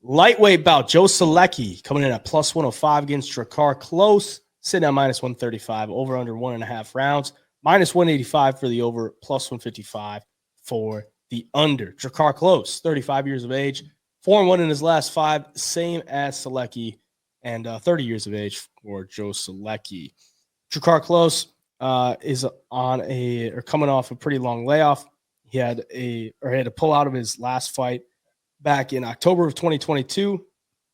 Lightweight bout, Joe Solecki coming in at plus 105 against Drakkar. Klose sitting at minus 135, over under 1.5 rounds. Minus 185 for the over, plus 155 for the under. Drakkar Klose, 35 years of age, 4-1 in his last 5, same as Solecki, and 30 years of age for Joe Solecki. Drakkar Klose is coming off a pretty long layoff. He had to pull out of his last fight back in October of 2022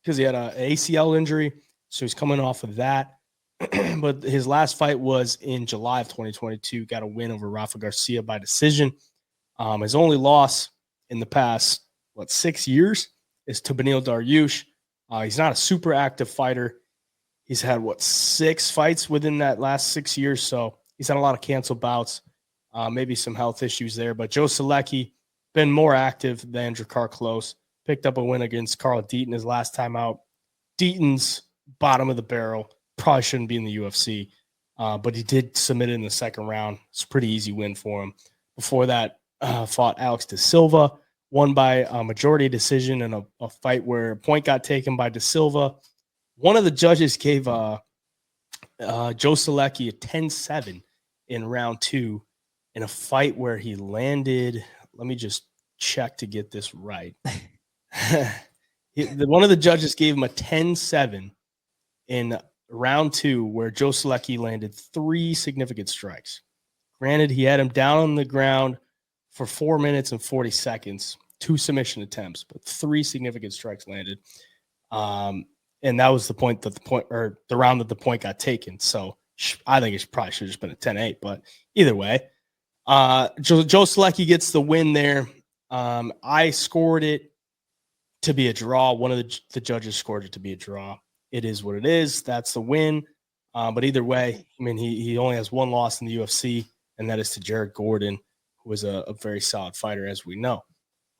because he had an ACL injury. So he's coming off of that. But his last fight was in July of 2022. Got a win over Rafa Garcia by decision. His only loss in the past, 6 years is to Beneil Dariush. He's not a super active fighter. He's had, 6 fights within that last 6 years. So he's had a lot of canceled bouts, maybe some health issues there. But Joe Solecki been more active than Drakkar Klose. Picked up a win against Carl Deaton his last time out. Deaton's bottom of the barrel. Probably shouldn't be in the UFC, but he did submit it in the second round. It's a pretty easy win for him. Before that, fought Alex Da Silva, won by a majority decision in a fight where a point got taken by Da Silva. One of the judges gave Joe Solecki a 10-7 in round 2 in a fight where he landed. Let me just check to get this right. One of the judges gave him a 10-7 in round 2 where Joe Solecki landed 3 significant strikes. Granted, he had him down on the ground for 4 minutes and 40 seconds, 2 submission attempts, but 3 significant strikes landed. And that was the round that the point got taken. So I think it probably should have just been a 10-8, but either way, Joe Solecki gets the win there. I scored it to be a draw. One of the judges scored it to be a draw. It is what it is. That's the win. But either way, I mean, he only has one loss in the UFC, and that is to Jared Gordon, who is a very solid fighter, as we know.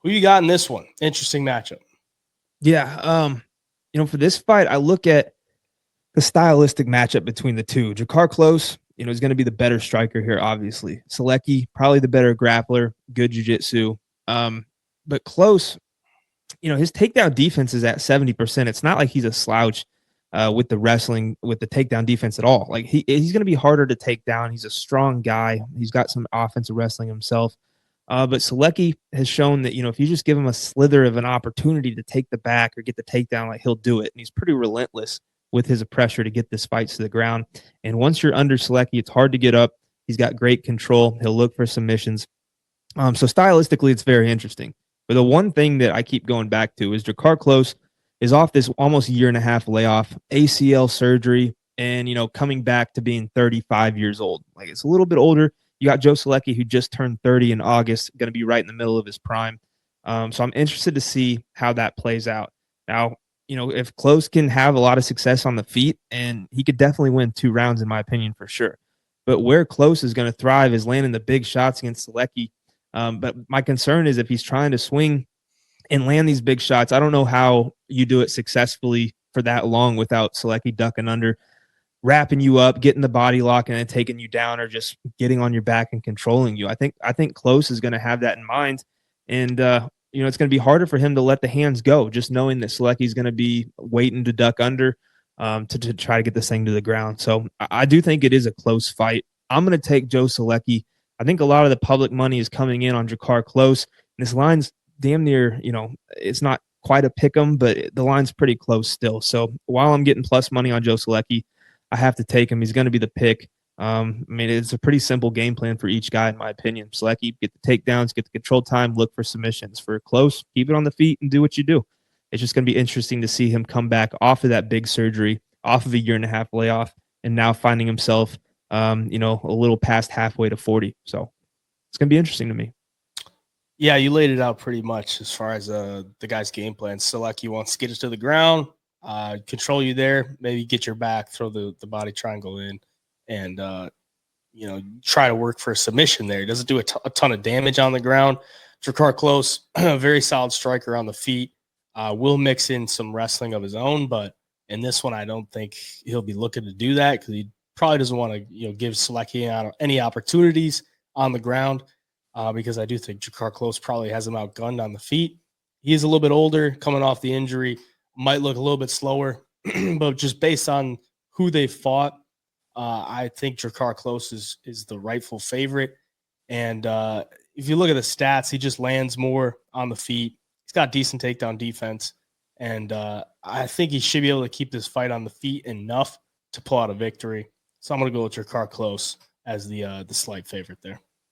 Who you got in this one? Interesting matchup. Yeah. For this fight, I look at the stylistic matchup between the two. Drakkar Klose, is going to be the better striker here, obviously. Solecki, probably the better grappler, good jiu-jitsu. But Klose, his takedown defense is at 70%. It's not like he's a slouch with the wrestling, with the takedown defense at all. Like he's going to be harder to take down. He's a strong guy. He's got some offensive wrestling himself. But Solecki has shown that, if you just give him a slither of an opportunity to take the back or get the takedown, like he'll do it. And he's pretty relentless with his pressure to get this fight to the ground. And once you're under Solecki, it's hard to get up. He's got great control. He'll look for submissions. So stylistically, it's very interesting. But the one thing that I keep going back to is Drakkar Klose is off this almost year-and-a-half layoff, ACL surgery, and, coming back to being 35 years old. Like, it's a little bit older. You got Joe Solecki, who just turned 30 in August, going to be right in the middle of his prime. So I'm interested to see how that plays out. Now, if Klose can have a lot of success on the feet, and he could definitely win 2 rounds, in my opinion, for sure. But where Klose is going to thrive is landing the big shots against Solecki. But my concern is if he's trying to swing and land these big shots, I don't know how you do it successfully for that long without Solecki ducking under, wrapping you up, getting the body lock, and then taking you down, or just getting on your back and controlling you. I think Klose is going to have that in mind, and it's going to be harder for him to let the hands go, just knowing that Solecki is going to be waiting to duck under to try to get this thing to the ground. So I do think it is a close fight. I'm going to take Joe Solecki. I think a lot of the public money is coming in on Drakkar Klose, and this line's damn near, it's not quite a pick 'em, but the line's pretty close still. So while I'm getting plus money on Joe Solecki, I have to take him. He's going to be the pick. It's a pretty simple game plan for each guy, in my opinion. Solecki, get the takedowns, get the control time, look for submissions. For Klose, keep it on the feet and do what you do. It's just going to be interesting to see him come back off of that big surgery, off of a year-and-a-half layoff, and now finding himself, a little past halfway to 40. So it's going to be interesting to me. Yeah, you laid it out pretty much as far as the guy's game plan. Solecki wants to get it to the ground, control you there, maybe get your back, throw the body triangle in, and try to work for a submission there. He doesn't do a ton of damage on the ground. Drakkar Klose, a very solid striker on the feet, will mix in some wrestling of his own, but in this one, I don't think he'll be looking to do that because he probably doesn't want to give Solecki any opportunities on the ground. Because I do think Drakkar Klose probably has him outgunned on the feet. He is a little bit older, coming off the injury, might look a little bit slower, but just based on who they fought, I think Drakkar Klose is the rightful favorite. And if you look at the stats, he just lands more on the feet. He's got decent takedown defense. And I think he should be able to keep this fight on the feet enough to pull out a victory. So I'm going to go with Drakkar Klose as the slight favorite there.